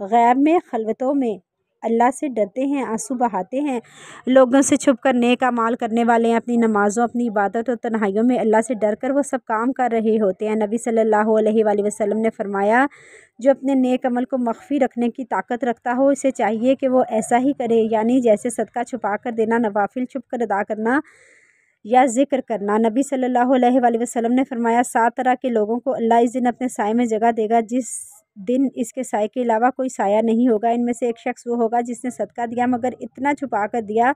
غیب میں خلوتوں میں اللہ سے ڈرتے ہیں، آنسو بہاتے ہیں، لوگوں سے چھپ کر نیک اعمال کرنے والے ہیں، اپنی نمازوں، اپنی عبادت اور تنہائیوں میں اللہ سے ڈر کر وہ سب کام کر رہے ہوتے ہیں۔ نبی صلی اللہ علیہ وآلہ وسلم نے فرمایا، جو اپنے نیک عمل کو مخفی رکھنے کی طاقت رکھتا ہو اسے چاہیے کہ وہ ایسا ہی کرے، یعنی جیسے صدقہ چھپا کر دینا، نوافل چھپ کر ادا کرنا یا ذکر کرنا۔ نبی صلی اللہ علیہ وآلہ وسلم نے فرمایا، 7 طرح کے لوگوں کو اللہ اس دن اپنے سائے میں جگہ دے گا جس دن اس کے سائے کے علاوہ کوئی سایہ نہیں ہوگا۔ ان میں سے ایک شخص وہ ہوگا جس نے صدقہ دیا مگر اتنا چھپا کر دیا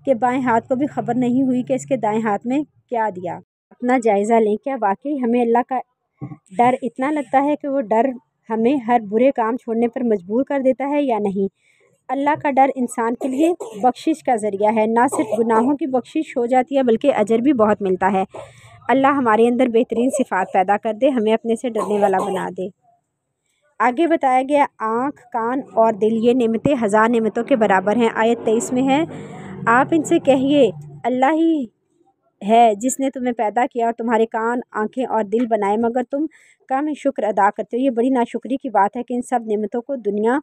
کہ بائیں ہاتھ کو بھی خبر نہیں ہوئی کہ اس کے دائیں ہاتھ میں کیا دیا۔ اپنا جائزہ لیں، کیا واقعی ہمیں اللہ کا ڈر اتنا لگتا ہے کہ وہ ڈر ہمیں ہر برے کام چھوڑنے پر مجبور کر دیتا ہے یا نہیں؟ اللہ کا ڈر انسان کے لیے بخشش کا ذریعہ ہے، نہ صرف گناہوں کی بخشش ہو جاتی ہے بلکہ اجر بھی بہت ملتا ہے۔ اللہ ہمارے اندر بہترین صفات پیدا کر دے، ہمیں اپنے سے ڈرنے والا بنا دے۔ آگے بتایا گیا، آنکھ، کان اور دل یہ نعمتیں 1000 نعمتوں کے برابر ہیں۔ آیت 23 میں ہے، آپ ان سے کہیے اللہ ہی ہے جس نے تمہیں پیدا کیا اور تمہارے کان، آنکھیں اور دل بنائے مگر تم کم شکر ادا کرتے ہو۔ یہ بڑی ناشکری کی بات ہے کہ ان سب نعمتوں کو دنیا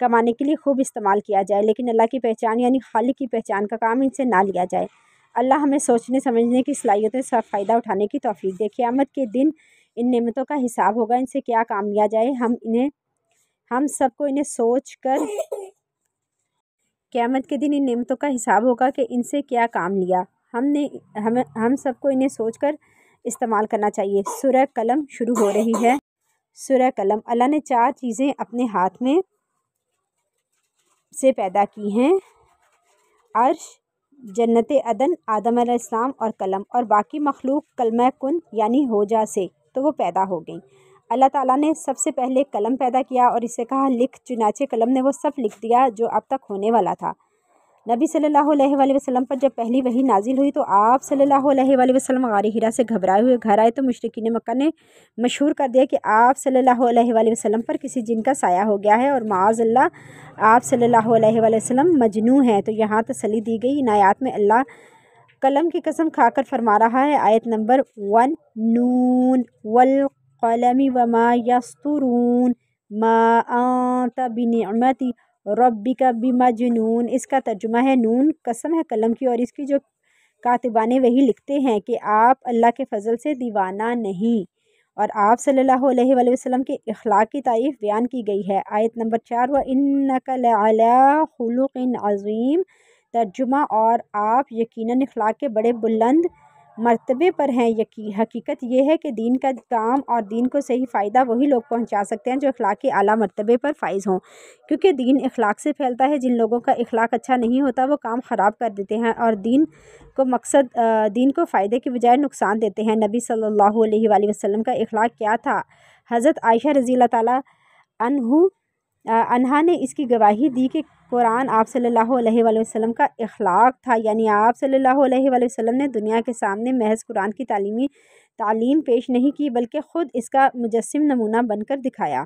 کمانے کے لیے خوب استعمال کیا جائے لیکن اللہ کی پہچان یعنی خالق کی پہچان کا کام ان سے نہ لیا جائے۔ اللہ ہمیں سوچنے سمجھنے کی صلاحیتیں سے فائدہ اٹھانے کی توفیق دے۔ قیامت کے دن ان نعمتوں کا حساب ہوگا، ان سے کیا کام لیا جائے، ہم سب کو انہیں سوچ کر قیامت کے دن ان نعمتوں کا حساب ہوگا کہ ان سے کیا کام لیا، ہم سب کو انہیں سوچ کر استعمال کرنا چاہیے۔ سورہ قلم شروع ہو رہی ہے۔ سورہ قلم، اللہ نے 4 چیزیں اپنے ہاتھ میں سے پیدا کی ہیں، عرش، جنت عدن، آدم علیہ السلام اور قلم، اور باقی مخلوق کلمہ کن یعنی ہو جا سے تو وہ پیدا ہو گئیں۔ اللہ تعالیٰ نے سب سے پہلے قلم پیدا کیا اور اسے کہا لکھ، چنانچہ قلم نے وہ سب لکھ دیا جو اب تک ہونے والا تھا۔ نبی صلی اللہ علیہ وآلہ وسلم پر جب پہلی وحی نازل ہوئی تو آپ صلی اللہ علیہ وآلہ وسلم غار حرا سے گھبرائے ہوئے گھر آئے تو مشرکین مکہ نے مشہور کر دیا کہ آپ صلی اللہ علیہ وآلہ وسلم پر کسی جن کا سایہ ہو گیا ہے اور معاذ اللہ آپ صلی اللہ علیہ وآلہ وسلم مجنون ہیں۔ تو یہاں تسلی دی گئی۔ ان آیات میں اللہ قلم کی قسم کھا کر فرما رہا ہے، آیت نمبر 1، نون والقلم وما یسطرون ما انت بنعمت ربک بمجنون۔ اس کا ترجمہ ہے، نون قسم ہے قلم کی اور اس کی جو کاتبان وحی لکھتے ہیں کہ آپ اللہ کے فضل سے دیوانہ نہیں، اور آپ صلی اللہ علیہ وآلہ وسلم کے اخلاق کی تعریف بیان کی گئی ہے۔ آیت نمبر 4، وَإِنَّكَ لَعَلَىٰ خُلُقٍ عَظِيمٍ۔ ترجمہ، اور آپ یقیناً اخلاق کے بڑے بلند مرتبے پر ہیں۔ حقیقت یہ ہے کہ دین کا کام اور دین کو صحیح فائدہ وہی لوگ پہنچا سکتے ہیں جو اخلاق کے اعلیٰ مرتبے پر فائز ہوں، کیونکہ دین اخلاق سے پھیلتا ہے۔ جن لوگوں کا اخلاق اچھا نہیں ہوتا وہ کام خراب کر دیتے ہیں اور دین کو فائدے کے بجائے نقصان دیتے ہیں۔ نبی صلی اللہ علیہ وآلہ وسلم کا اخلاق کیا تھا؟ حضرت عائشہ رضی اللہ تعالیٰ عنہا نے اس کی گواہی دی کہ قرآن آپ صلی اللہ علیہ وآلہ وسلم کا اخلاق تھا، یعنی آپ صلی اللہ علیہ وآلہ وسلم نے دنیا کے سامنے محض قرآن کی تعلیم پیش نہیں کی بلکہ خود اس کا مجسم نمونہ بن کر دکھایا۔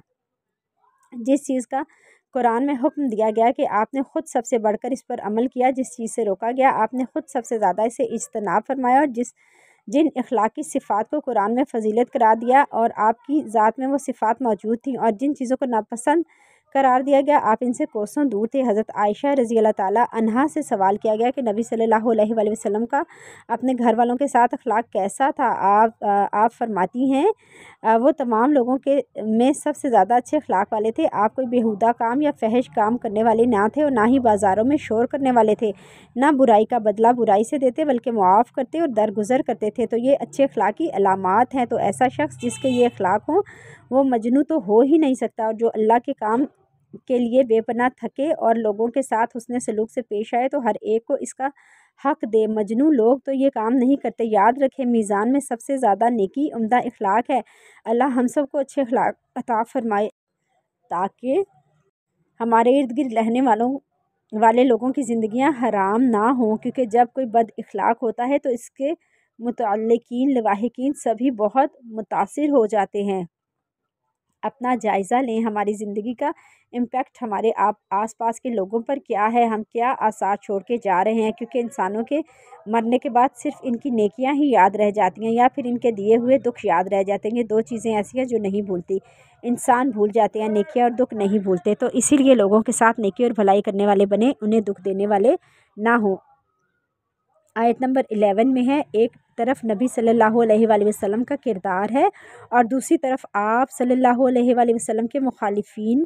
جس چیز کا قرآن میں حکم دیا گیا کہ آپ نے خود سب سے بڑھ کر اس پر عمل کیا، جس چیز سے روکا گیا آپ نے خود سب سے زیادہ اسے اجتناب فرمایا، اور جن اخلاقی صفات کو قرآن میں فضیلت قرار دیا اور آپ کی ذات میں وہ صفات موجود تھیں، اور جن چیزوں کو ناپسند قرار دیا گیا آپ ان سے کوسوں دور تھے۔ حضرت عائشہ رضی اللہ تعالیٰ عنہا سے سوال کیا گیا کہ نبی صلی اللہ علیہ وآلہ وسلم کا اپنے گھر والوں کے ساتھ اخلاق کیسا تھا؟ آپ فرماتی ہیں، وہ تمام لوگوں میں سب سے زیادہ اچھے اخلاق والے تھے۔ آپ کوئی بیہودہ کام یا فحش کام کرنے والے نہ تھے اور نہ ہی بازاروں میں شور کرنے والے تھے، نہ برائی کا بدلہ برائی سے دیتے بلکہ معاف کرتے اور درگزر کرتے تھے۔ تو یہ اچھے اخلاق کی علامات ہیں۔ تو ایسا شخص جس کے یہ اخلاق ہوں وہ مجنون تو ہو ہی نہیں سکتا، اور جو اللہ کے کام کے لیے بے پناہ تھکے اور لوگوں کے ساتھ حسن سلوک سے پیش آئے تو ہر ایک کو اس کا حق دے۔ مجنون لوگ تو یہ کام نہیں کرتے۔ یاد رکھیں، میزان میں سب سے زیادہ نیکی عمدہ اخلاق ہے۔ اللہ ہم سب کو اچھے اخلاق عطا فرمائے تاکہ ہمارے ارد گرد رہنے والے لوگوں کی زندگیاں حرام نہ ہوں، کیونکہ جب کوئی بد اخلاق ہوتا ہے تو اس کے متعلقین لواحقین سبھی بہت متاثر ہو جاتے ہیں۔ اپنا جائزہ لیں، ہماری زندگی کا امپیکٹ ہمارے آس پاس کے لوگوں پر کیا ہے، ہم کیا آثار چھوڑ کے جا رہے ہیں، کیونکہ انسانوں کے مرنے کے بعد صرف ان کی نیکیاں ہی یاد رہ جاتی ہیں یا پھر ان کے دیے ہوئے دکھ یاد رہ جاتے ہیں۔ یہ دو چیزیں ایسی ہیں جو نہیں بھولتی، انسان بھول جاتے ہیں، نیکیاں اور دکھ نہیں بھولتے۔ تو اسی لیے لوگوں کے ساتھ نیکی اور بھلائی کرنے والے بنے، انہیں دکھ دینے والے نہ ہوں۔ آیت نمبر 11 میں ہے، ایک طرف نبی صلی اللہ علیہ وآلہ وسلم کا کردار ہے اور دوسری طرف آپ صلی اللہ علیہ وآلہ وسلم کے مخالفین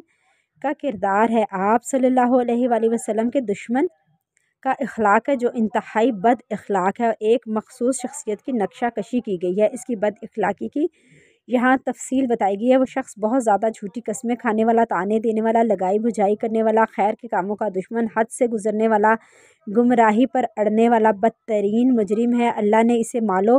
کا کردار ہے۔ آپ صلی اللہ علیہ وآلہ وسلم کے دشمن کا اخلاق ہے جو انتہائی بد اخلاق ہے، اور ایک مخصوص شخصیت کی نقشہ کشی کی گئی ہے۔ اس کی بد اخلاقی کی یہاں تفصیل بتائی گئی ہے۔ وہ شخص بہت زیادہ جھوٹی قسمیں کھانے والا، طعنے دینے والا، لگائی بجھائی کرنے والا، خیر کے کاموں کا دشمن، حد سے گزرنے والا، گمراہی پر اڑنے والا بدترین مجرم ہے۔ اللہ نے اسے مال و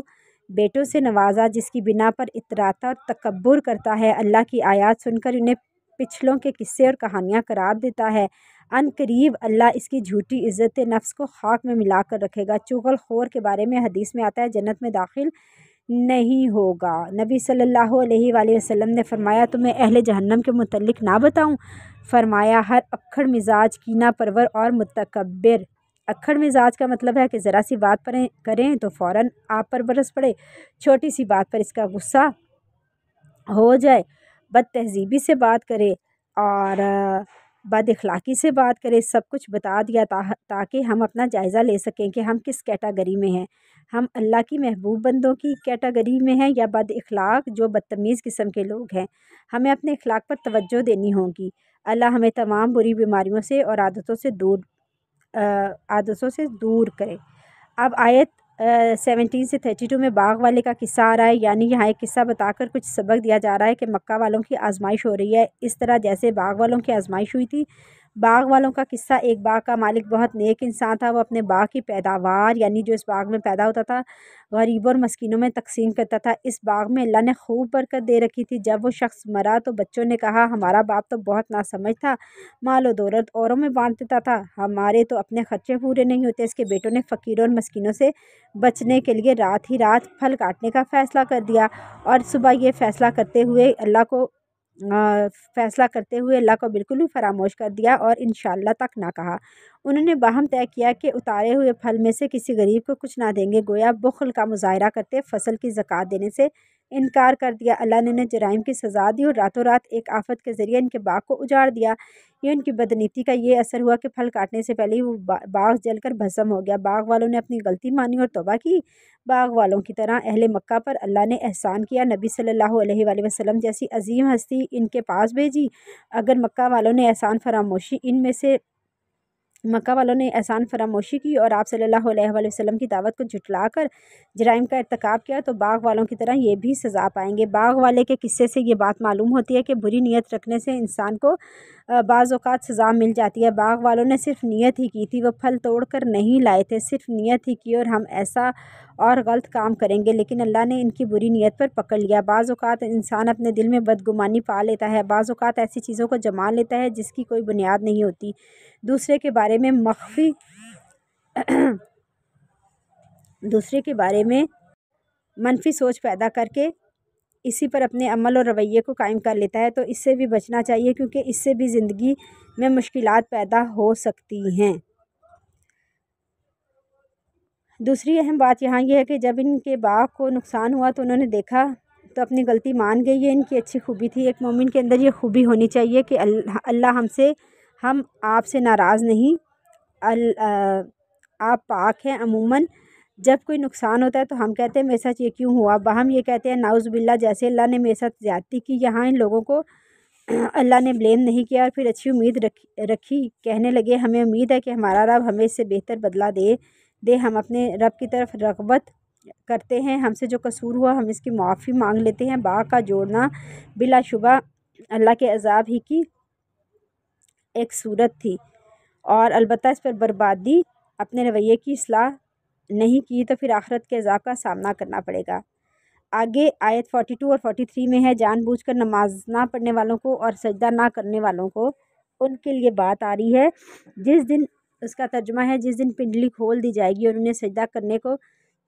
بیٹوں سے نوازا جس کی بنا پر اتراتا اور تکبر کرتا ہے، اللہ کی آیات سن کر انہیں پچھلوں کے قصے اور کہانیاں قرار دیتا ہے۔ ان قریب اللہ اس کی جھوٹی عزت نفس کو خاک میں ملا کر رکھے گا۔ چغل خور کے بارے میں حدیث میں آتا ہے جنت میں داخل نہیں ہوگا۔ نبی صلی اللہ علیہ وآلہ وسلم نے فرمایا، تمہیں اہل جہنم کے متعلق نہ بتاؤں؟ فرمایا، ہر اکھڑ مزاج، کینہ پرور اور متکبر۔ اکھڑ مزاج کا مطلب ہے کہ ذرا سی بات پر کریں تو فوراً آپ پر برس پڑے، چھوٹی سی بات پر اس کا غصہ ہو جائے، بد تہذیبی سے بات کرے اور بد اخلاقی سے بات کرے۔ سب کچھ بتا دیا تاکہ ہم اپنا جائزہ لے سکیں کہ ہم کس کیٹیگری میں ہیں۔ ہم اللہ کی محبوب بندوں کی کیٹیگری میں ہیں یا بد اخلاق جو بدتمیز قسم کے لوگ ہیں۔ ہمیں اپنے اخلاق پر توجہ دینی ہوگی۔ اللہ ہمیں تمام بری بیماریوں سے اور عادتوں سے دور کرے۔ اب آیت 17 سے 32 میں باغ والے کا قصہ آ رہا ہے، یعنی یہاں ایک قصہ بتا کر کچھ سبق دیا جا رہا ہے کہ مکہ والوں کی آزمائش ہو رہی ہے، اس طرح جیسے باغ والوں کی آزمائش ہوئی تھی۔ باغ والوں کا قصہ، ایک باغ کا مالک بہت نیک انسان تھا، وہ اپنے باغ کی پیداوار یعنی جو اس باغ میں پیدا ہوتا تھا غریبوں اور مسکینوں میں تقسیم کرتا تھا۔ اس باغ میں اللہ نے خوب برکت دے رکھی تھی۔ جب وہ شخص مرا تو بچوں نے کہا، ہمارا باپ تو بہت ناسمجھ تھا، مال و دولت اوروں میں بانٹ دیتا تھا، ہمارے تو اپنے خرچے پورے نہیں ہوتے۔ اس کے بیٹوں نے فقیروں اور مسکینوں سے بچنے کے لیے رات ہی رات پھل کاٹنے کا فیصلہ کر دیا اور صبح یہ فیصلہ کرتے ہوئے اللہ کو بالکل بھی فراموش کر دیا اور انشاءاللہ تک نہ کہا۔ انہوں نے باہم طے کیا کہ اتارے ہوئے پھل میں سے کسی غریب کو کچھ نہ دیں گے، گویا بخل کا مظاہرہ کرتے فصل کی زکوٰۃ دینے سے انکار کر دیا۔ اللہ نے انہیں جرائم کی سزا دی اور راتوں رات ایک آفت کے ذریعے ان کے باغ کو اجاڑ دیا۔ یہ ان کی بدنیتی کا یہ اثر ہوا کہ پھل کاٹنے سے پہلے ہی وہ باغ جل کر بھسم ہو گیا۔ باغ والوں نے اپنی غلطی مانی اور توبہ کی۔ باغ والوں کی طرح اہل مکہ پر اللہ نے احسان کیا، نبی صلی اللہ علیہ وآلہ وسلم جیسی عظیم ہستی ان کے پاس بھیجی۔ اگر مکہ والوں نے احسان فراموشی کی اور آپ صلی اللہ علیہ وآلہ وسلم کی دعوت کو جھٹلا کر جرائم کا ارتکاب کیا تو باغ والوں کی طرح یہ بھی سزا پائیں گے۔ باغ والے کے قصے سے یہ بات معلوم ہوتی ہے کہ بری نیت رکھنے سے انسان کو بعض اوقات سزا مل جاتی ہے۔ باغ والوں نے صرف نیت ہی کی تھی، وہ پھل توڑ کر نہیں لائے تھے، صرف نیت ہی کی، اور ہم ایسا اور غلط کام کریں گے، لیکن اللہ نے ان کی بری نیت پر پکڑ لیا۔ بعض اوقات انسان اپنے دل میں بدگمانی پا لیتا ہے، بعض اوقات ایسی چیزوں کو جما لیتا ہے جس کی کوئی بنیاد نہیں ہوتی، دوسرے کے بارے میں منفی سوچ پیدا کر کے اسی پر اپنے عمل اور رویے کو قائم کر لیتا ہے، تو اس سے بھی بچنا چاہیے کیونکہ اس سے بھی زندگی میں مشکلات پیدا ہو سکتی ہیں۔ دوسری اہم بات یہاں یہ ہے کہ جب ان کے باغ کو نقصان ہوا تو انہوں نے دیکھا تو اپنی غلطی مان گئی۔ یہ ان کی اچھی خوبی تھی۔ ایک مومن کے اندر یہ خوبی ہونی چاہیے کہ اللہ ہم آپ سے ناراض نہیں، آپ پاک ہیں۔ عموماً جب کوئی نقصان ہوتا ہے تو ہم کہتے ہیں میرے ساتھ یہ کیوں ہوا، ہم یہ کہتے ہیں نعوذ باللہ جیسے اللہ نے میرے ساتھ زیادتی کی۔ یہاں ان لوگوں کو اللہ نے بلیم نہیں کیا اور پھر اچھی امید رکھی، کہنے لگے ہمیں امید ہے کہ ہمارا رب ہمیں اس سے بہتر بدلہ دے۔ ہم اپنے رب کی طرف رغبت کرتے ہیں، ہم سے جو قصور ہوا ہم اس کی معافی مانگ لیتے ہیں۔ باغ کا جوڑنا بلا شبہ اللہ کے عذاب ہی کی ایک صورت تھی، اور البتہ اس پر بربادی اپنے رویے کی اصلاح نہیں کی تو پھر آخرت کے عذاب کا سامنا کرنا پڑے گا۔ آگے آیت 42 اور 43 میں ہے، جان بوجھ کر نماز نہ پڑھنے والوں کو اور سجدہ نہ کرنے والوں کو ان کے لیے بات آ رہی ہے جس دن، اس کا ترجمہ ہے جس دن پنڈلی کھول دی جائے گی اور انہیں سجدہ کرنے کو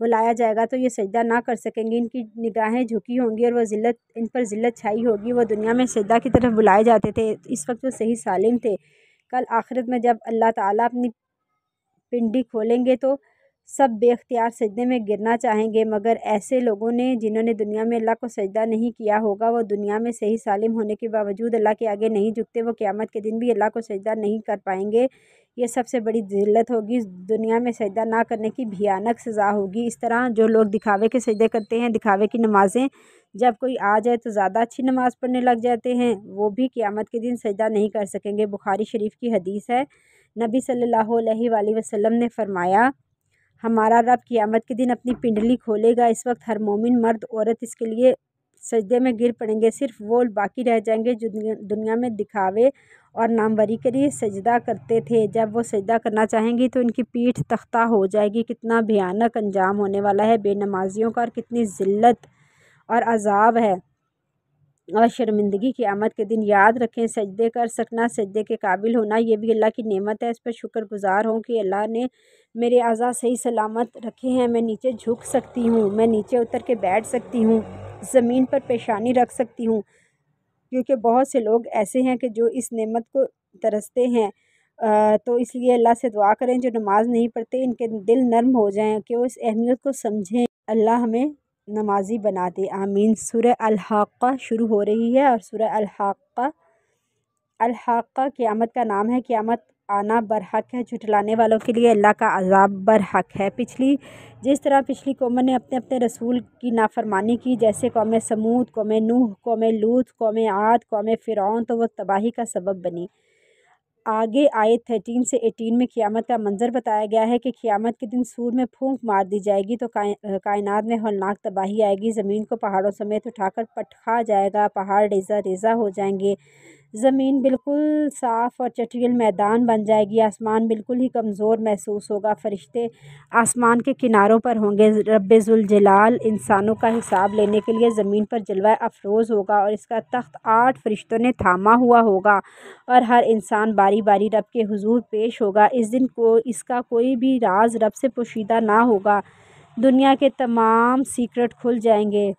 بلایا جائے گا تو یہ سجدہ نہ کر سکیں گے، ان کی نگاہیں جھکی ہوں گی اور وہ ان پر ذلت چھائی ہوگی۔ وہ دنیا میں سجدہ کی طرف بلائے جاتے تھے، اس وقت وہ صحیح سالم تھے۔ کل آخرت میں جب اللہ تعالیٰ اپنی پنڈی کھولیں گے تو سب بے اختیار سجدے میں گرنا چاہیں گے، مگر ایسے لوگوں نے جنہوں نے دنیا میں اللہ کو سجدہ نہیں کیا ہوگا، وہ دنیا میں صحیح سالم ہونے کے باوجود اللہ کے آگے نہیں جھکتے، وہ قیامت کے دن بھی اللہ کو سجدہ نہیں کر پائیں گے۔ یہ سب سے بڑی ذلت ہوگی، دنیا میں سجدہ نہ کرنے کی بھیانک سزا ہوگی۔ اس طرح جو لوگ دکھاوے کے سجدے کرتے ہیں، دکھاوے کی نمازیں، جب کوئی آ جائے تو زیادہ اچھی نماز پڑھنے لگ جاتے ہیں، وہ بھی قیامت کے دن سجدہ نہیں کر سکیں گے۔ بخاری شریف کی حدیث ہے، نبی صلی اللہ علیہ وآلہ وسلم نے فرمایا، ہمارا رب قیامت کے دن اپنی پنڈلی کھولے گا، اس وقت ہر مومن مرد عورت اس کے لیے سجدے میں گر پڑیں گے، صرف وہ باقی رہ جائیں گے جو دنیا میں دکھاوے اور ناموری کے لیے سجدہ کرتے تھے۔ جب وہ سجدہ کرنا چاہیں گی تو ان کی پیٹھ تختہ ہو جائے گی۔ کتنا بھیانک انجام ہونے والا ہے بے نمازیوں کا، اور کتنی ذلت اور عذاب ہے اور شرمندگی قیامت کے دن۔ یاد رکھیں، سجدے کر سکنا، سجدے کے قابل ہونا، یہ بھی اللہ کی نعمت ہے۔ اس پر شکر گزار ہوں کہ اللہ نے میرے اعضاء صحیح سلامت رکھے ہیں، میں نیچے جھک سکتی ہوں، میں نیچے اتر کے بیٹھ سکتی ہوں، زمین پر پیشانی رکھ سکتی ہوں، کیونکہ بہت سے لوگ ایسے ہیں کہ جو اس نعمت کو ترستے ہیں۔ تو اس لیے اللہ سے دعا کریں جو نماز نہیں پڑھتے ان کے دل نرم ہو جائیں کہ وہ اس اہمیت کو سمجھیں۔ اللہ ہمیں نمازی بنا دے، آمین۔ سورہ الحاقہ شروع ہو رہی ہے، اور سورہ الحاقہ قیامت کا نام ہے۔ قیامت آنا برحق ہے، جھٹلانے والوں کے لیے اللہ کا عذاب برحق ہے۔ جس طرح پچھلی قوموں نے اپنے اپنے رسول کی نافرمانی کی، جیسے قوم سمود، قوم نوح، قوم لوط، قوم عاد، قوم فرعون، تو وہ تباہی کا سبب بنی۔ آگے آیت 13 سے 18 میں قیامت کا منظر بتایا گیا ہے کہ قیامت کے دن سور میں پھونک مار دی جائے گی تو کائنات میں ہولناک تباہی آئے گی، زمین کو پہاڑوں سمیت اٹھا کر پٹخا جائے گا، پہاڑ ریزہ ریزہ ہو جائیں گے، زمین بالکل صاف اور چٹیل میدان بن جائے گی، آسمان بالکل ہی کمزور محسوس ہوگا، فرشتے آسمان کے کناروں پر ہوں گے، رب ذوالجلال انسانوں کا حساب لینے کے لیے زمین پر جلوہ افروز ہوگا، اور اس کا تخت 8 فرشتوں نے تھاما ہوا ہوگا، اور ہر انسان باری باری رب کے حضور پیش ہوگا۔ اس دن اس کا کوئی بھی راز رب سے پوشیدہ نہ ہوگا، دنیا کے تمام سیکرٹ کھل جائیں گے،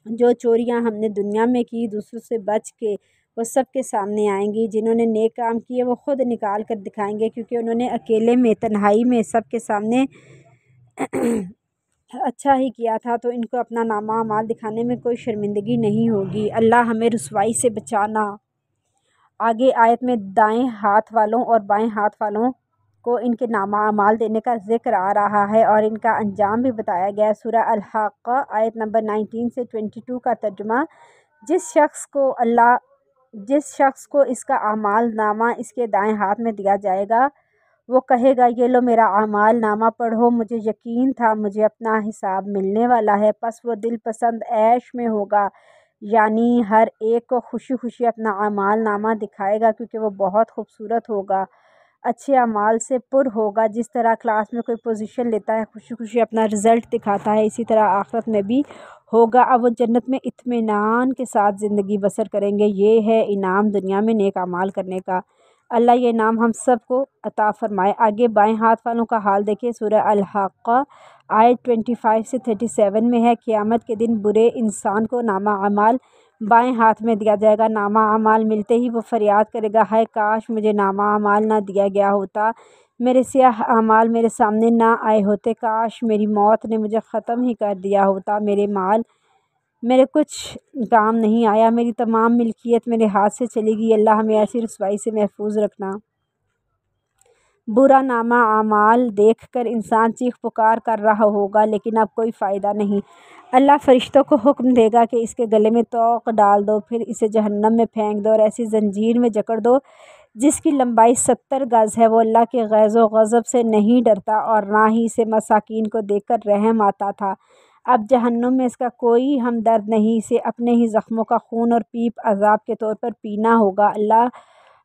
جو چوریاں ہم نے دنیا میں کی دوسروں سے بچ کے، وہ سب کے سامنے آئیں گی، جنہوں نے نیک کام کیے وہ خود نکال کر دکھائیں گے، کیونکہ انہوں نے اکیلے میں تنہائی میں سب کے سامنے اچھا ہی کیا تھا، تو ان کو اپنا نامہ اعمال دکھانے میں کوئی شرمندگی نہیں ہوگی۔ اللہ ہمیں رسوائی سے بچانا۔ آگے آیت میں دائیں ہاتھ والوں اور بائیں ہاتھ والوں کو ان کے نامہ اعمال دینے کا ذکر آ رہا ہے، اور ان کا انجام بھی بتایا گیا ہے۔ سورہ الحاقہ آیت نمبر 19 سے 22 کا ترجمہ، جس شخص کو اس کا اعمال نامہ اس کے دائیں ہاتھ میں دیا جائے گا، وہ کہے گا، یہ لو میرا اعمال نامہ پڑھو، مجھے یقین تھا مجھے اپنا حساب ملنے والا ہے، پس وہ دل پسند عیش میں ہوگا، یعنی ہر ایک کو خوشی خوشی اپنا اعمال نامہ دکھائے گا، کیونکہ وہ بہت خوبصورت ہوگا، اچھے اعمال سے پر ہوگا۔ جس طرح کلاس میں کوئی پوزیشن لیتا ہے، خوشی خوشی اپنا رزلٹ دکھاتا ہے، اسی طرح آخرت میں بھی ہوگا۔ اب وہ جنت میں اطمینان کے ساتھ زندگی بسر کریں گے، یہ ہے انعام دنیا میں نیک اعمال کرنے کا۔ اللہ یہ انعام ہم سب کو عطا فرمائے۔ آگے بائیں ہاتھ والوں کا حال دیکھیں، سورہ الحاقہ آیت 25 سے 37 میں ہے، قیامت کے دن برے انسان کو نامہ اعمال بائیں ہاتھ میں دیا جائے گا، نامہ اعمال ملتے ہی وہ فریاد کرے گا، ہائے کاش مجھے نامہ اعمال نہ دیا گیا ہوتا، میرے سیاہ اعمال میرے سامنے نہ آئے ہوتے، کاش میری موت نے مجھے ختم ہی کر دیا ہوتا، میرے مال میرے کچھ کام نہیں آیا، میری تمام ملکیت میرے ہاتھ سے چلی گئی۔ اللہ ہمیں ایسی رسوائی سے محفوظ رکھنا۔ برا نامہ اعمال دیکھ کر انسان چیخ پکار کر رہا ہوگا، لیکن اب کوئی فائدہ نہیں۔ اللہ فرشتوں کو حکم دے گا کہ اس کے گلے میں طوق ڈال دو، پھر اسے جہنم میں پھینک دو اور ایسی زنجیر میں جکڑ دو جس کی لمبائی 70 گز ہے۔ وہ اللہ کے غیظ و غضب سے نہیں ڈرتا اور نہ ہی اسے مساکین کو دیکھ کر رحم آتا تھا۔ اب جہنم میں اس کا کوئی ہمدرد نہیں، اسے اپنے ہی زخموں کا خون اور پیپ عذاب کے طور پر پینا ہوگا۔ اللہ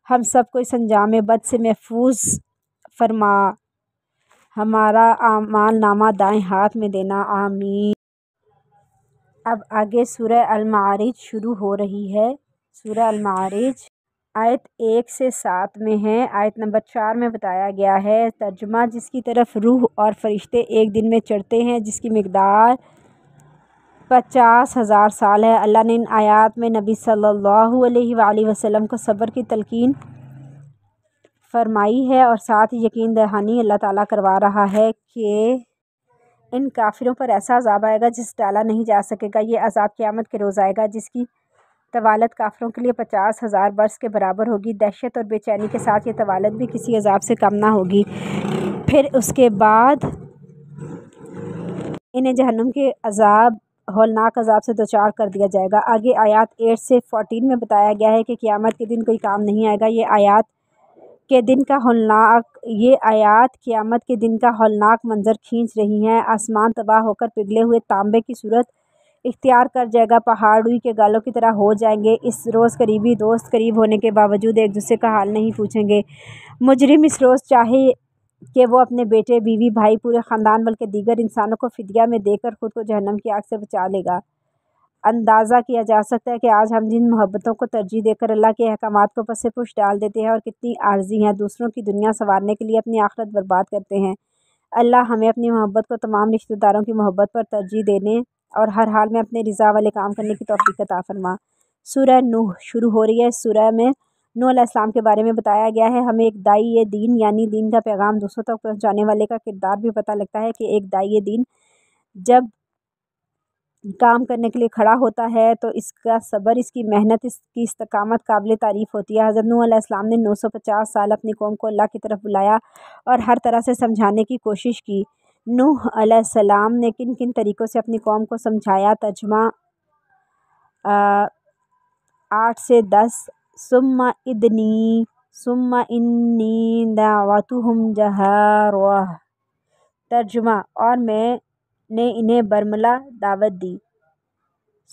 ہم سب کو اس انجام بد سے محفوظ فرما، ہمارا اعمال نامہ دائیں ہاتھ میں دینا، آمین۔ اب آگے سورہ المعارج شروع ہو رہی ہے۔ سورہ المعارج آیت 1 سے 7 میں ہے۔ آیت نمبر 4 میں بتایا گیا ہے ترجمہ، جس کی طرف روح اور فرشتے ایک دن میں چڑھتے ہیں جس کی مقدار 50,000 سال ہے۔ اللہ نے ان آیات میں نبی صلی اللہ علیہ وآلہ وسلم کو صبر کی تلقین فرمائی ہے اور ساتھ ہی یقین دہانی اللہ تعالیٰ کروا رہا ہے کہ ان کافروں پر ایسا عذاب آئے گا جس ٹالا نہیں جا سکے گا۔ یہ عذاب قیامت کے روز آئے گا جس کی طوالت کافروں کے لیے 50,000 برس کے برابر ہوگی۔ دہشت اور بے چینی کے ساتھ یہ طوالت بھی کسی عذاب سے کم نہ ہوگی۔ پھر اس کے بعد انہیں جہنم کے عذاب، ہولناک عذاب سے دوچار کر دیا جائے گا۔ آگے آیات 8 سے 14 میں بتایا گیا ہے کہ قیامت کے دن کوئی کام نہیں آئے گا۔ یہ آیات قیامت کے دن کا ہولناک منظر کھینچ رہی ہیں۔ آسمان تباہ ہو کر پگھلے ہوئے تانبے کی صورت اختیار کر جائے گا، پہاڑ روئی کے گالوں کی طرح ہو جائیں گے۔ اس روز قریبی دوست قریب ہونے کے باوجود ایک دوسرے کا حال نہیں پوچھیں گے۔ مجرم اس روز چاہے کہ وہ اپنے بیٹے، بیوی، بھائی، پورے خاندان بلکہ دیگر انسانوں کو فدیہ میں دے کر خود کو جہنم کی آگ سے بچا لے گا۔ اندازہ کیا جا سکتا ہے کہ آج ہم جن محبتوں کو ترجیح دے کر اللہ کے احکامات کو پس پش ڈال دیتے ہیں اور کتنی عارضی ہیں، دوسروں کی دنیا سنوارنے کے لیے اپنی آخرت برباد کرتے ہیں۔ اللہ ہمیں اپنی محبت کو تمام رشتہ داروں کی محبت پر ترجیح دینے اور ہر حال میں اپنے رضا والے کام کرنے کی توفیق عطا فرما۔ سورہ نوح شروع ہو رہی ہے۔ اس سورہ میں نوح علیہ السلام کے بارے میں بتایا گیا ہے۔ ہمیں ایک داعی دین یعنی دین کا پیغام دوسروں تک پہنچانے والے کا کردار بھی پتہ لگتا ہے کہ ایک داعی دین جب کام کرنے کے لیے کھڑا ہوتا ہے تو اس کا صبر، اس کی محنت، اس کی استقامت قابل تعریف ہوتی ہے۔ حضرت نوح علیہ السلام نے 950 سال اپنی قوم کو اللہ کی طرف بلایا اور ہر طرح سے سمجھانے کی کوشش کی۔ نوح علیہ السلام نے کن کن طریقوں سے اپنی قوم کو سمجھایا؟ ترجمہ 8 سے 10 ثم انی دعوتہم جہارا۔ ترجمہ، اور میں نے انہیں برملا دعوت دی۔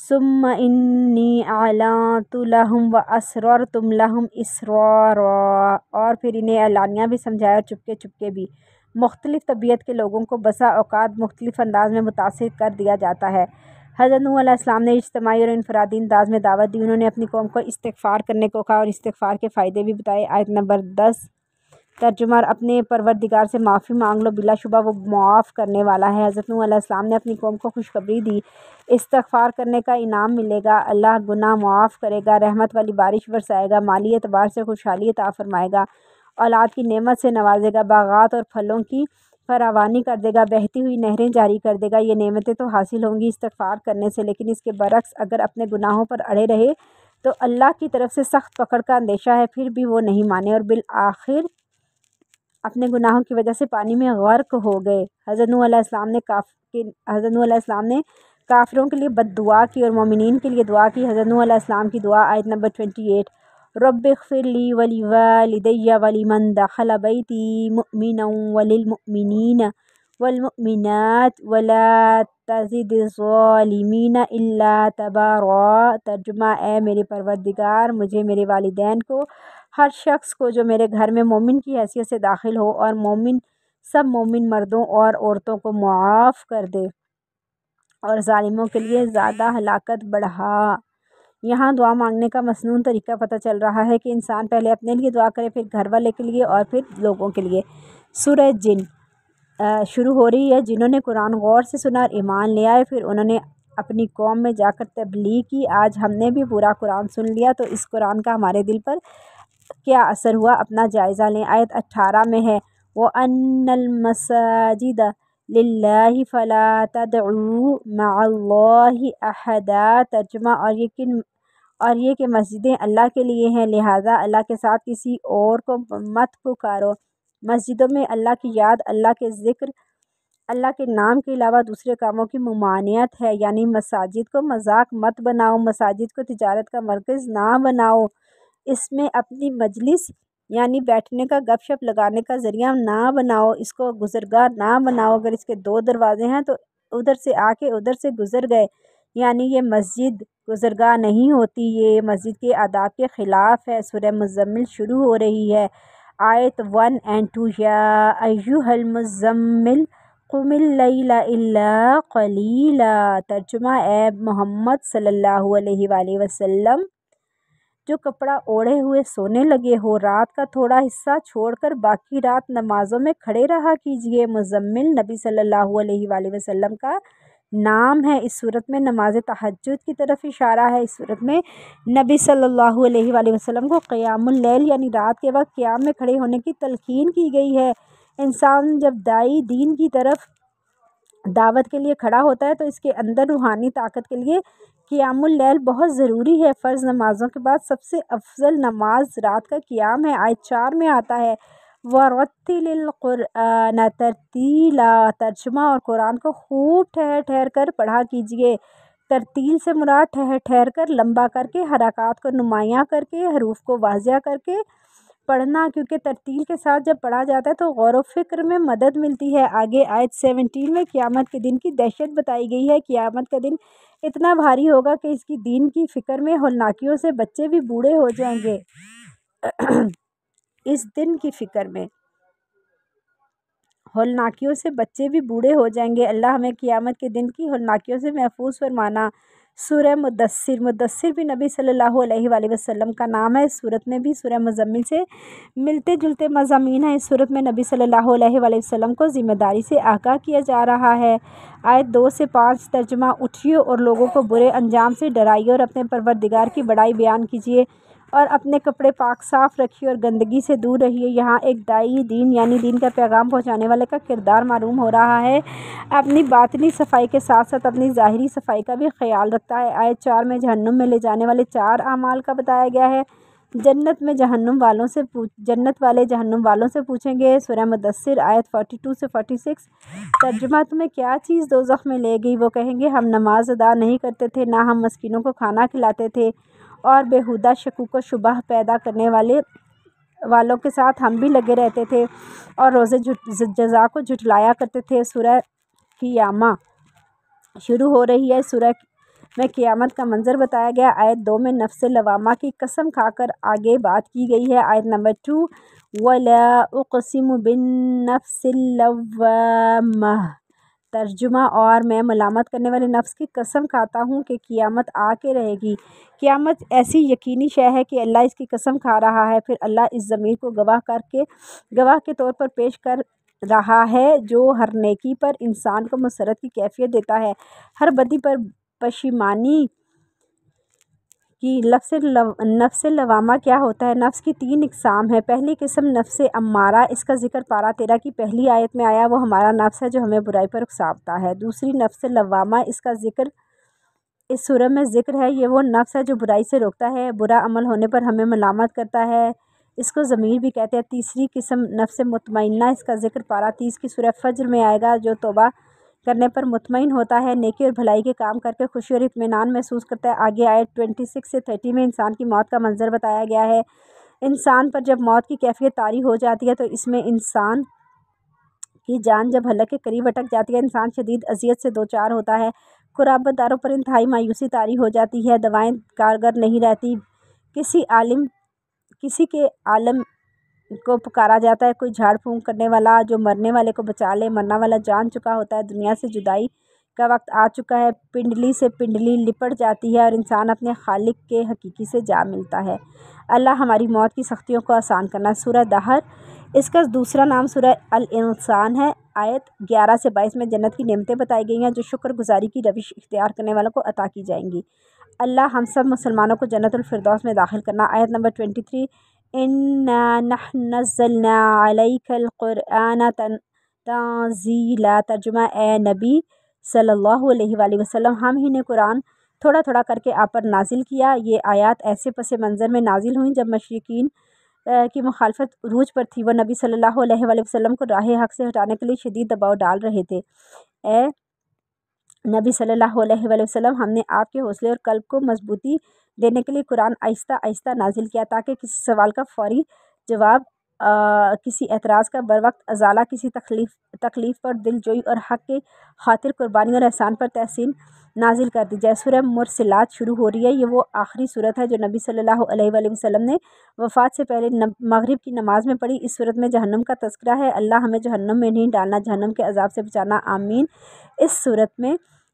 ثم انی اعلنت لہم واسررت لہم اسرارا، اور پھر انہیں اعلانیہ بھی سمجھایا اور چپکے چپکے بھی۔ مختلف طبیعت کے لوگوں کو بسا اوقات مختلف انداز میں متاثر کر دیا جاتا ہے۔ حضرت نوح علیہ السلام نے اجتماعی اور انفرادی انداز میں دعوت دی۔ انہوں نے اپنی قوم کو استغفار کرنے کو کہا اور استغفار کے فائدے بھی بتائے۔ آیت نمبر 10 ترجمہ، اپنے پروردگار سے معافی مانگ لو، بلا شبہ وہ معاف کرنے والا ہے۔ حضرت نوح علیہ السلام نے اپنی قوم کو خوشخبری دی، استغفار کرنے کا انعام ملے گا، اللہ گناہ معاف کرے گا، رحمت والی بارش برسائے گا، مالی اعتبار سے خوشحالی عطا فرمائے گا، اولاد کی نعمت سے نوازے گا، باغات اور پھلوں کی فراوانی کر دے گا، بہتی ہوئی نہریں جاری کر دے گا۔ یہ نعمتیں تو حاصل ہوں گی استغفار کرنے سے، لیکن اس کے برعکس اگر اپنے گناہوں پر اڑے رہے تو اللہ کی طرف سے سخت پکڑ کا اندیشہ ہے۔ پھر بھی وہ نہیں مانے اور بالآخر اپنے گناہوں کی وجہ سے پانی میں غرق ہو گئے۔ حضرت نوح علیہ السلام نے کافروں کے لیے بد دعا کی اور مومنین کے لیے دعا کی۔ حضرت نوح علیہ السلام کی دعا، آیت نمبر 28 رب اغفر لی ولوالدی ولمن دخل بیتی مؤمنا وللمؤمنین والمؤمنات ولا تزد الظالمین الا تبارا۔ ترجمہ، اے میرے پروردگار، مجھے، میرے والدین کو، ہر شخص کو جو میرے گھر میں مومن کی حیثیت سے داخل ہو اور سب مومن مردوں اور عورتوں کو معاف کر دے اور ظالموں کے لیے زیادہ ہلاکت بڑھا۔ یہاں دعا مانگنے کا مسنون طریقہ پتہ چل رہا ہے کہ انسان پہلے اپنے لیے دعا کرے، پھر گھر والے کے لیے اور پھر لوگوں کے لیے۔ سورہ جن شروع ہو رہی ہے۔ جنہوں نے قرآن غور سے سنا اور ایمان لے آئے، پھر انہوں نے اپنی قوم میں جا کر تبلیغ کی۔ آج ہم نے بھی پورا قرآن سن لیا تو اس قرآن کا ہمارے دل پر کیا اثر ہوا، اپنا جائزہ لیں۔ آیت 18 میں ہے وَأَنَّ الْمَسَاجِدَ لِلَّهِ فَلَا تَدْعُوا مَعَ اللَّهِ أَحَدًا۔ ترجمہ، اور یہ کہ مسجدیں اللہ کے لیے ہیں، لہٰذا اللہ کے ساتھ کسی اور کو مت پکارو۔ مسجدوں میں اللہ کی یاد، اللہ کے ذکر، اللہ کے نام کے علاوہ دوسرے کاموں کی ممانعت ہے، یعنی مساجد کو مذاق مت بناؤ، مساجد کو تجارت کا مرکز نہ بناؤ، اس میں اپنی مجلس یعنی بیٹھنے کا، گپ شپ لگانے کا ذریعہ نہ بناؤ، اس کو گزرگاہ نہ بناؤ۔ اگر اس کے 2 دروازے ہیں تو ادھر سے آ کے ادھر سے گزر گئے، یعنی یہ مسجد گزرگاہ نہیں ہوتی، یہ مسجد کے آداب کے خلاف ہے۔ سورہ مزمل شروع ہو رہی ہے۔ آیت 1 and 2 یا ایھا المزمل قم اللیل الا قلیلا۔ ترجمہ، اے محمد صلی اللہ علیہ وآلہ وسلم، جو کپڑا اوڑھے ہوئے سونے لگے ہو، رات کا تھوڑا حصہ چھوڑ کر باقی رات نمازوں میں کھڑے رہا کیجیے۔ مزمل نبی صلی اللہ علیہ وآلہ وسلم کا نام ہے۔ اس صورت میں نماز تہجد کی طرف اشارہ ہے۔ اس صورت میں نبی صلی اللہ علیہ وآلہ وسلم کو قیام اللیل یعنی رات کے وقت قیام میں کھڑے ہونے کی تلقین کی گئی ہے۔ انسان جب داعی دین کی طرف دعوت کے لیے کھڑا ہوتا ہے تو اس کے اندر روحانی طاقت کے لیے قیام اللیل بہت ضروری ہے۔ فرض نمازوں کے بعد سب سے افضل نماز رات کا قیام ہے۔ آیت 4 میں آتا ہے وَرَتِّلِ الْقُرْآنَ تَرْتِیلًا، ترجمہ، اور قرآن کو خوب ٹھہر ٹھہر کر پڑھا کیجیے۔ ترتیل سے مراد ٹھہر ٹھہر کر، لمبا کر کے، حرکات کو نمایاں کر کے، حروف کو واضح کر کے پڑھنا، کیونکہ ترتیل کے ساتھ جب پڑھا جاتا ہے تو غور و فکر میں مدد ملتی ہے۔ آگے آیت 17 میں قیامت کے دن کی دہشت بتائی گئی ہے۔ قیامت کا دن اتنا بھاری ہوگا کہ اس کی دین کی فکر میں ہولناکیوں سے بچے بھی بوڑھے ہو جائیں گے۔ اس دن کی فکر میں ہولناکیوں سے بچے بھی بوڑھے ہو جائیں گے۔ اللہ ہمیں قیامت کے دن کی ہولناکیوں سے محفوظ فرمانا۔ سورہ مدثر، مدثر بھی نبی صلی اللہ علیہ وآلہ وسلم کا نام ہے۔ اس صورت میں بھی سورہ مزمل سے ملتے جلتے مضامین ہیں۔ اس صورت میں نبی صلی اللہ علیہ وآلہ وسلم کو ذمہ داری سے آگاہ کیا جا رہا ہے۔ آیت 2 سے 5 ترجمہ، اٹھیے اور لوگوں کو برے انجام سے ڈرائیے اور اپنے پروردگار کی بڑائی بیان کیجیے اور اپنے کپڑے پاک صاف رکھیے اور گندگی سے دور رہیے۔ یہاں ایک داعی دین یعنی دین کا پیغام پہنچانے والے کا کردار معلوم ہو رہا ہے۔ اپنی باطنی صفائی کے ساتھ ساتھ اپنی ظاہری صفائی کا بھی خیال رکھتا ہے۔ آیت 4 میں جہنم میں لے جانے والے 4 اعمال کا بتایا گیا ہے۔ جنت والے جہنم والوں سے پوچھیں گے۔ سورہ مدثر آیت 42 سے 46 ترجمہ، تمہیں کیا چیز دوزخ میں لے گئی؟ وہ کہیں گے ہم نماز ادا نہیں کرتے تھے، نہ ہم مسکینوں کو کھانا کھلاتے تھے اور بیہودہ شکوک و شبہ پیدا کرنے والوں کے ساتھ ہم بھی لگے رہتے تھے اور روز جزا کو جھٹلایا کرتے تھے۔ سورہ قیامہ شروع ہو رہی ہے۔ سورہ میں قیامت کا منظر بتایا گیا۔ آیت 2 میں نفس لوامہ کی قسم کھا کر آگے بات کی گئی ہے۔ آیت نمبر 2 وَلَا أُقْسِمُ بِالنَّفْسِ اللَّوَّامَةِ، ترجمہ، اور میں ملامت کرنے والے نفس کی قسم کھاتا ہوں کہ قیامت آ کے رہے گی۔ قیامت ایسی یقینی شے ہے کہ اللہ اس کی قسم کھا رہا ہے، پھر اللہ اس ضمیر کو گواہ کے طور پر پیش کر رہا ہے جو ہر نیکی پر انسان کو مسرت کی کیفیت دیتا ہے، ہر بدی پر پشیمانی کی۔ نفس لوامہ کیا ہوتا ہے؟ نفس کی 3 اقسام ہیں۔ پہلی قسم نفس امارہ، اس کا ذکر پارہ 13 کی پہلی آیت میں آیا، وہ ہمارا نفس ہے جو ہمیں برائی پر اکساتا ہے۔ دوسری نفس لوامہ، اس کا ذکر اس سورہ میں ذکر ہے، یہ وہ نفس ہے جو برائی سے روکتا ہے، برا عمل ہونے پر ہمیں ملامت کرتا ہے، اس کو ضمیر بھی کہتے ہیں۔ تیسری قسم نفس مطمئنہ، اس کا ذکر پارہ 30 کی سورہ فجر میں آئے گا، جو توبہ کرنے پر مطمئن ہوتا ہے، نیکی اور بھلائی کے کام کر کے خوشی اور اطمینان محسوس کرتا ہے۔ آگے آیت 26 سے 30 میں انسان کی موت کا منظر بتایا گیا ہے۔ انسان پر جب موت کی کیفیت طاری ہو جاتی ہے تو اس میں انسان کی جان جب حلق کے قریب اٹک جاتی ہے، انسان شدید اذیت سے دوچار ہوتا ہے، قرابت داروں پر انتہائی مایوسی طاری ہو جاتی ہے، دوائیں کارگر نہیں رہتی، کسی کے عالم کو پکارا جاتا ہے، کوئی جھاڑ پھونک کرنے والا جو مرنے والے کو بچا لے، مرنا والا جان چکا ہوتا ہے، دنیا سے جدائی کا وقت آ چکا ہے، پنڈلی سے پنڈلی لپٹ جاتی ہے اور انسان اپنے خالق کے حقیقی سے جا ملتا ہے۔ اللہ ہماری موت کی سختیوں کو آسان کرنا۔ سورہ دہر، اس کا دوسرا نام سورہ الانسان ہے۔ آیت 11 سے 22 میں جنت کی نعمتیں بتائی گئی ہیں جو شکر گزاری کی روش اختیار کرنے والوں کو عطا کی جائیں گی۔ اللہ ہم سب مسلمانوں کو جنت الفردوس میں داخل کرنا۔ آیت نمبر 23 اِنَّا نَحْنُ نَزَّلْنَا عَلَيْكَ الْقُرْآنَ تَنزِيلًا، ترجمہ، اے نبی صلی اللہ علیہ وآلہ وسلم، ہم ہی نے قرآن تھوڑا تھوڑا کر کے آپ پر نازل کیا۔ یہ آیات ایسے پس منظر میں نازل ہوئیں جب مشرکین کی مخالفت عروج پر تھی، وہ نبی صلی اللہ علیہ وآلہ وسلم کو راہ حق سے ہٹانے کے لیے شدید دباؤ ڈال رہے تھے۔ اے نبی صلی اللہ علیہ وآلہ وسلم، ہم نے آپ کے حوصلے اور قلب کو مضبوطی دینے کے لیے قرآن آہستہ آہستہ نازل کیا تاکہ کسی سوال کا فوری جواب، کسی اعتراض کا بروقت ازالہ، کسی تکلیف پر دل جوئی اور حق کی خاطر قربانی اور احسان پر تحسین نازل کر دی جائے۔ سورہ مرسلات شروع ہو رہی ہے۔ یہ وہ آخری سورت ہے جو نبی صلی اللہ علیہ وآلہ وسلم نے وفات سے پہلے مغرب کی نماز میں پڑھی۔ اس سورت میں جہنم کا تذکرہ ہے۔ اللہ ہمیں جہنم میں نہیں ڈالنا، جہنم کے عذاب سے بچانا، آمین۔ اس سورت میں